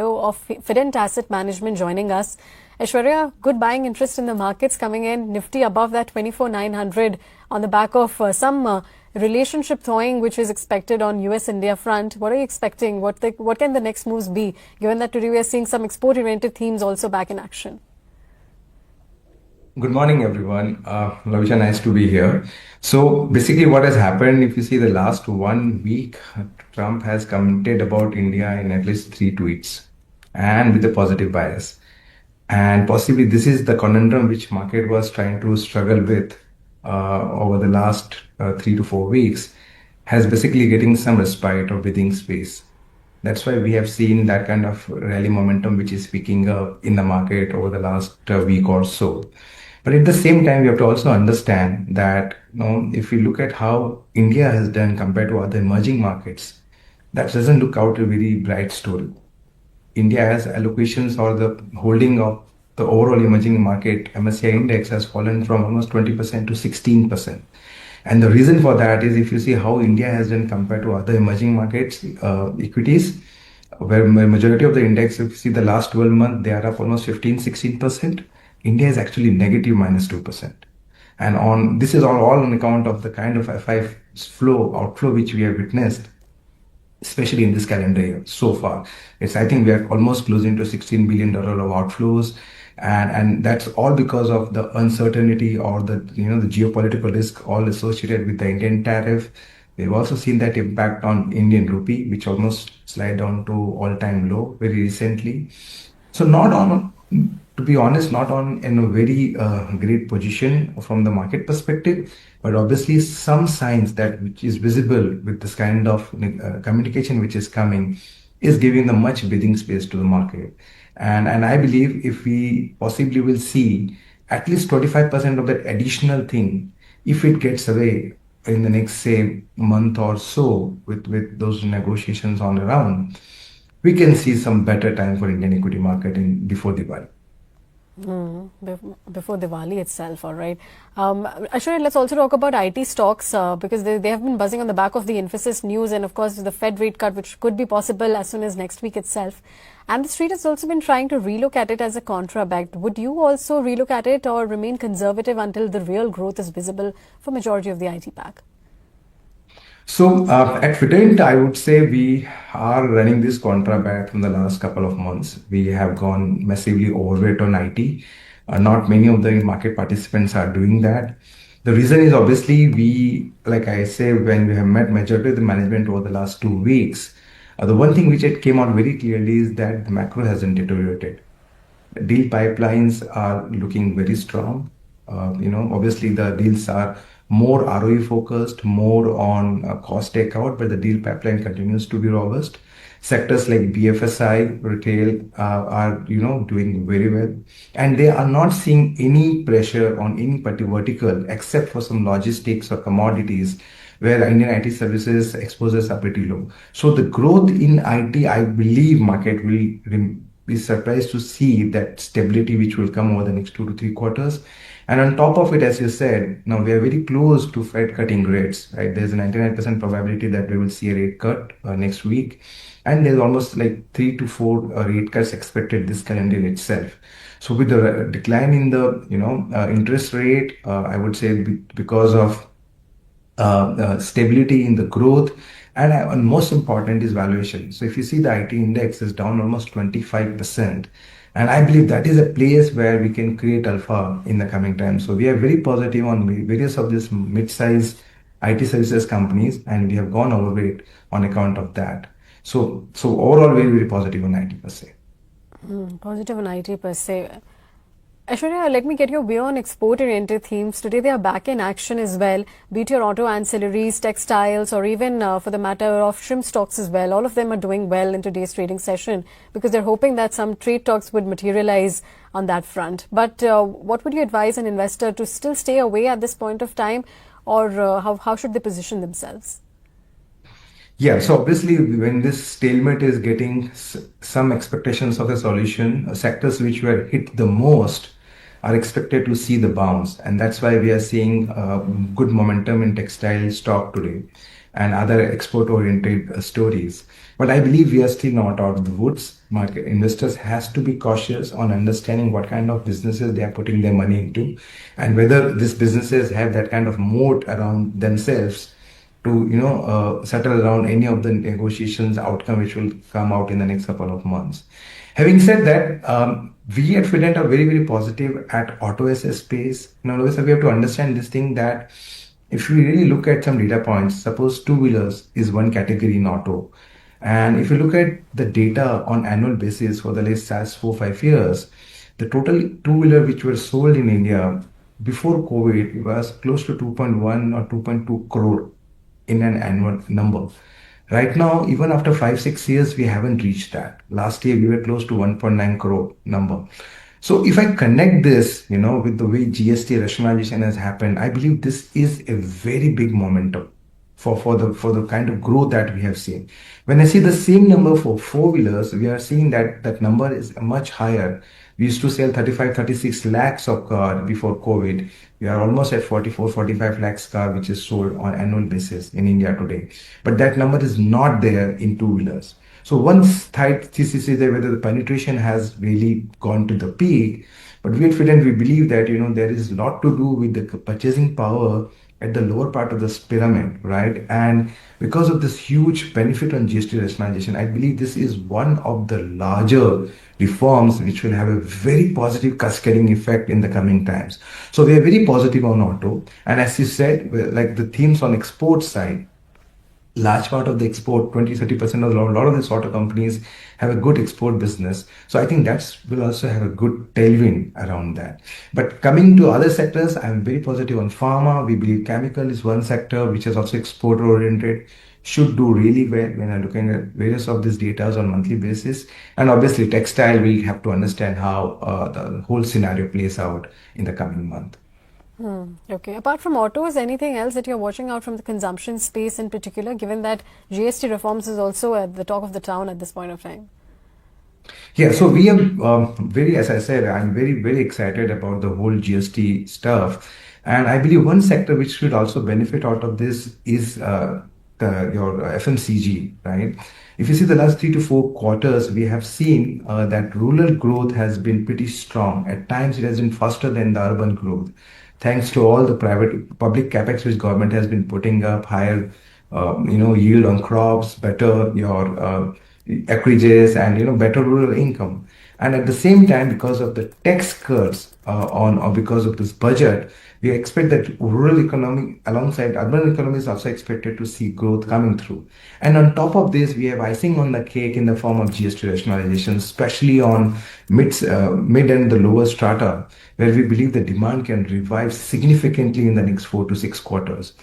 Of Fident Asset Management joining us. Aishwarya, good buying interest in the markets coming in. Nifty above that 24,900 on the back of some relationship thawing which is expected on US-India front. What are you expecting? What can the next moves be, given that today we are seeing some export-oriented themes also back in action? Good morning, everyone. Lavisha, nice to be here. So basically what has happened, if you see the last 1 week, Trump has commented about India in at least 3 tweets and with a positive bias. And possibly this is the conundrum which market was trying to struggle with over the last 3 to 4 weeks, has basically getting some respite or breathing space. That's why we have seen that kind of rally momentum which is picking up in the market over the last week or so. But at the same time, we have to also understand that if we look at how India has done compared to other emerging markets, that doesn't look out a very bright story. India has allocations or the holding of the overall emerging market MSCI index has fallen from almost 20% to 16%. And the reason for that is if you see how India has done compared to other emerging markets, equities, where majority of the index, if you see the last 12 months, they are up almost 15-16%. India is actually negative -2%. And on this is all on account of the kind of FI outflow which we have witnessed, especially in this calendar year so far. I think we are almost closing to $16 billion of outflows. And that's all because of the uncertainty or the geopolitical risk all associated with the Indian tariff. We've also seen that impact on Indian rupee, which almost slid down to all-time low very recently. So to be honest, not on in a very great position from the market perspective, but obviously some signs that which is visible with this kind of communication which is coming is giving the much breathing space to the market. And I believe if we possibly will see at least 25% of that additional thing, if it gets away in the next, say, month or so with those negotiations on around, we can see some better time for Indian equity market before Diwali. Before Diwali itself, all right. Ashwin, let's also talk about IT stocks because they have been buzzing on the back of the Infosys news and, of course, the Fed rate cut, which could be possible as soon as next week itself. And the street has also been trying to relook at it as a contra-backed. Would you also relook at it or remain conservative until the real growth is visible for majority of the IT pack? So at Fident, I would say we are running this contra from the last couple of months. We have gone massively overweight on IT. Not many of the market participants are doing that. The reason is obviously like I say, when we have met majority of the management over the last 2 weeks, the one thing which it came out very clearly is that the macro hasn't deteriorated. Deal pipelines are looking very strong. Obviously the deals are more ROE focused, more on cost takeout, but the deal pipeline continues to be robust. Sectors like BFSI, retail are doing very well, and they are not seeing any pressure on any particular vertical except for some logistics or commodities where Indian IT services exposures are pretty low. So the growth in IT, I believe market will be surprised to see that stability which will come over the next 2 to 3 quarters. And on top of it, as you said, now we are very close to Fed cutting rates, right? There's a 99% probability that we will see a rate cut next week. And there's almost like 3 to 4 rate cuts expected this calendar itself. So with the decline in the, interest rate, I would say because of stability in the growth, and most important is valuation. So if you see the IT index is down almost 25%, and I believe that is a place where we can create alpha in the coming time. So we are very positive on various of these mid-size IT services companies, and we have gone overweight on account of that. So overall, very, very positive on IT per se. Positive on IT per se. Aishwarya, let me get your view on export-oriented themes. Today they are back in action as well, be it your auto ancillaries, textiles, or even for the matter of shrimp stocks as well. All of them are doing well in today's trading session because they're hoping that some trade talks would materialize on that front. But what would you advise an investor to still stay away at this point of time, or how should they position themselves? Yeah, so obviously when this stalemate is getting some expectations of a solution, sectors which were hit the most are expected to see the bounce. And that's why we are seeing good momentum in textile stock today. and other export-oriented stories. But I believe we are still not out of the woods. Market investors has to be cautious on understanding what kind of businesses they are putting their money into, and whether these businesses have that kind of moat around themselves to settle around any of the negotiations outcome which will come out in the next couple of months. Having said that, we at Fident are very, very positive at auto SS space. Now, Lois, we have to understand this thing that if we really look at some data points, suppose two-wheelers is one category in auto. And if you look at the data on annual basis for the last 4, 5 years, the total two-wheeler which were sold in India before COVID was close to 2.1 or 2.2 crore in an annual number. Right now, even after 5, 6 years, we haven't reached that. Last year, we were close to 1.9 crore number. So if I connect this, with the way GST rationalization has happened, I believe this is a very big momentum for the kind of growth that we have seen. When I see the same number for four-wheelers, we are seeing that that number is much higher. We used to sell 35, 36 lakhs of car before COVID. We are almost at 44, 45 lakhs car, which is sold on annual basis in India today. But that number is not there in two-wheelers. So one tight thesis is that whether the penetration has really gone to the peak, but we at Fident, we believe that there is a lot to do with the purchasing power at the lower part of this pyramid, right? And because of this huge benefit on GST rationalization, I believe this is one of the larger reforms which will have a very positive cascading effect in the coming times. So we are very positive on auto. And as you said, like the themes on export side, large part of the export, 20, 30% of a lot of these auto companies have a good export business. So I think that will also have a good tailwind around that. But coming to other sectors, I'm very positive on pharma. We believe chemical is one sector which is also export oriented, should do really well when I'm looking at various of these data on monthly basis. And obviously textile, we have to understand how the whole scenario plays out in the coming month. Okay. Apart from autos, anything else that you're watching out from the consumption space in particular, given that GST reforms is also at the talk of the town at this point of time? Yeah, so we are very, as I said, I'm very, very excited about the whole GST stuff. And I believe one sector which should also benefit out of this is your FMCG, right? If you see the last 3 to 4 quarters, we have seen that rural growth has been pretty strong. At times, it has been faster than the urban growth, thanks to all the private public capex which government has been putting up, higher yield on crops, better your acreages, and better rural income. And at the same time, because of the tax cuts on or because of this budget, we expect that rural economy alongside urban economy is also expected to see growth coming through. And on top of this, we have icing on the cake in the form of GST rationalization, especially on mid and the lower strata, where we believe the demand can revive significantly in the next 4 to 6 quarters.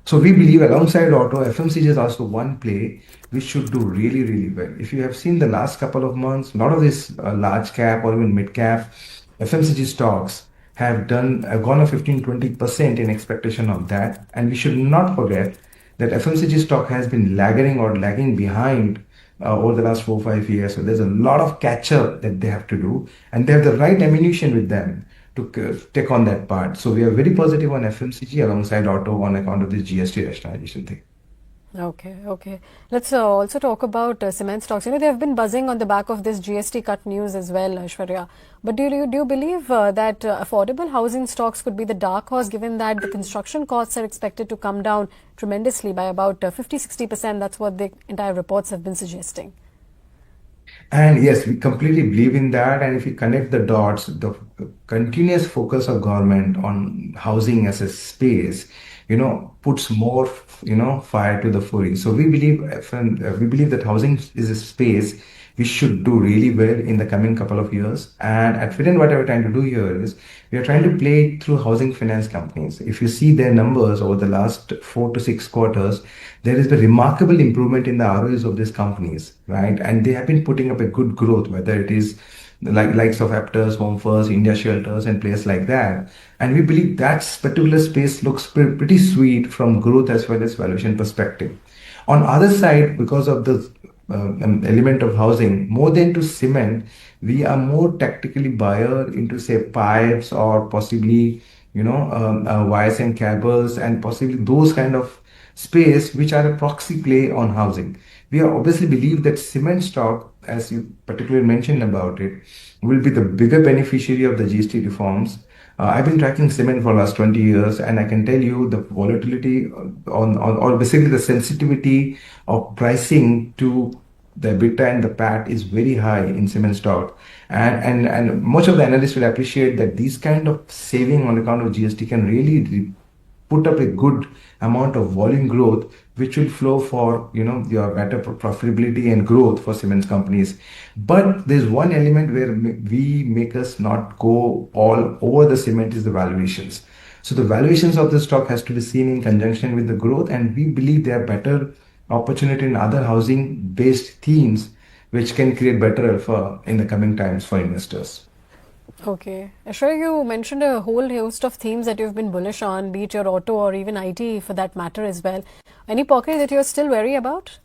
So we believe alongside auto, FMCG is also one play which should do really, really well. If you have seen the last couple of months, a lot of these large cap or even mid cap FMCG stocks have gone up 15, 20% in expectation of that. And we should not forget that FMCG stock has been lagging or lagging behind over the last 4, 5 years. So there's a lot of catch up that they have to do, and they have the right ammunition with them to take on that part. So we are very positive on FMCG alongside auto on account of this GST rationalization thing. Okay, okay. Let's also talk about cement stocks. They have been buzzing on the back of this GST cut news as well, Aishwarya. But do you believe that affordable housing stocks could be the dark horse, given that the construction costs are expected to come down tremendously by about 50, 60%? That's what the entire reports have been suggesting. And yes, we completely believe in that. And if you connect the dots, the continuous focus of government on housing as a space, puts more, fire to the fury. So we believe that housing is a space we should do really well in the coming couple of years. And at Fident, what we're trying to do here is we are trying to play through housing finance companies. If you see their numbers over the last 4 to 6 quarters, there is a remarkable improvement in the ROEs of these companies, right? And they have been putting up a good growth, whether it is like likes of Aptus, Home First, India Shelters, and places like that. And we believe that particular space looks pretty sweet from growth as well as valuation perspective. On other side, because of the element of housing, more than to cement, we are more tactically buyer into say pipes or possibly wires and cables and possibly those kind of space, which are a proxy play on housing. We obviously believe that cement stock, as you particularly mentioned about it, will be the bigger beneficiary of the GST reforms. I've been tracking cement for the last 20 years, and I can tell you the volatility or basically the sensitivity of pricing to the EBITDA and the PAT is very high in cement stock. And most of the analysts will appreciate that these kind of saving on account of GST can really put up a good amount of volume growth, which will flow for your better profitability and growth for cement companies. But there's one element where we make us not go all over the cement is the valuations. So the valuations of the stock has to be seen in conjunction with the growth, and we believe there are better opportunity in other housing based themes which can create better alpha in the coming times for investors. Okay. Ashwarya, you mentioned a whole host of themes that you've been bullish on, be it your auto or even IT for that matter as well. Any pocket that you're still wary about?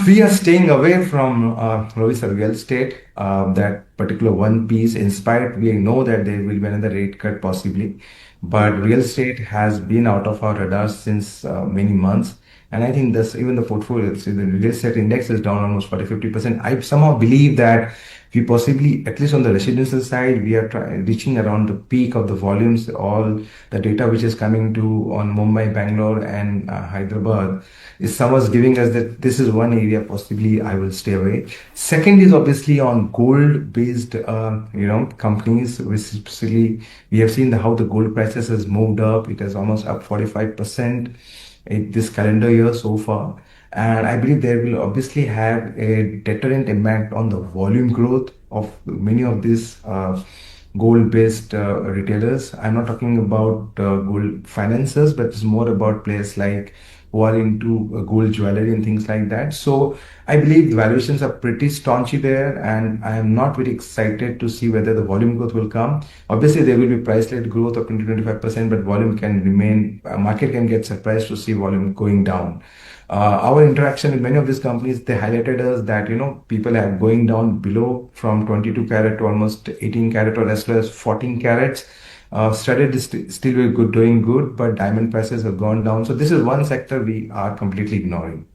We are staying away from Lois real estate. That particular one piece, in spite we know that there will be another rate cut possibly, but real estate has been out of our radar since many months. And I think this even the portfolio, so the real estate index is down almost 40-50%. I somehow believe that we possibly, at least on the residential side, we are reaching around the peak of the volumes. All the data which is coming to on Mumbai, Bangalore, and Hyderabad is someone's giving us that this is one area possibly I will stay away. Second is obviously on gold-based, companies. Especially we have seen how the gold prices has moved up. It has almost up 45% in this calendar year so far. And I believe there will obviously have a deterrent impact on the volume growth of many of these gold-based retailers. I'm not talking about gold financiers, but it's more about players like who are into gold jewelry and things like that. So I believe the valuations are pretty staunchy there, and I am not very excited to see whether the volume growth will come. Obviously, there will be price-led growth of 20-25%, but volume can remain, market can get surprised to see volume going down. Our interaction with many of these companies, they highlighted us that people are going down below from 22 carat to almost 18 carat or as well as 14 carats. Studded is still very good, doing good, but diamond prices have gone down. So this is one sector we are completely ignoring.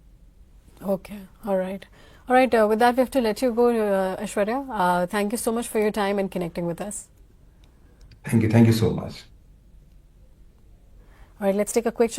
Okay. All right. All right. With that, we have to let you go, Ashwarya. Thank you so much for your time and connecting with us. Thank you. Thank you so much. All right. Let's take a quick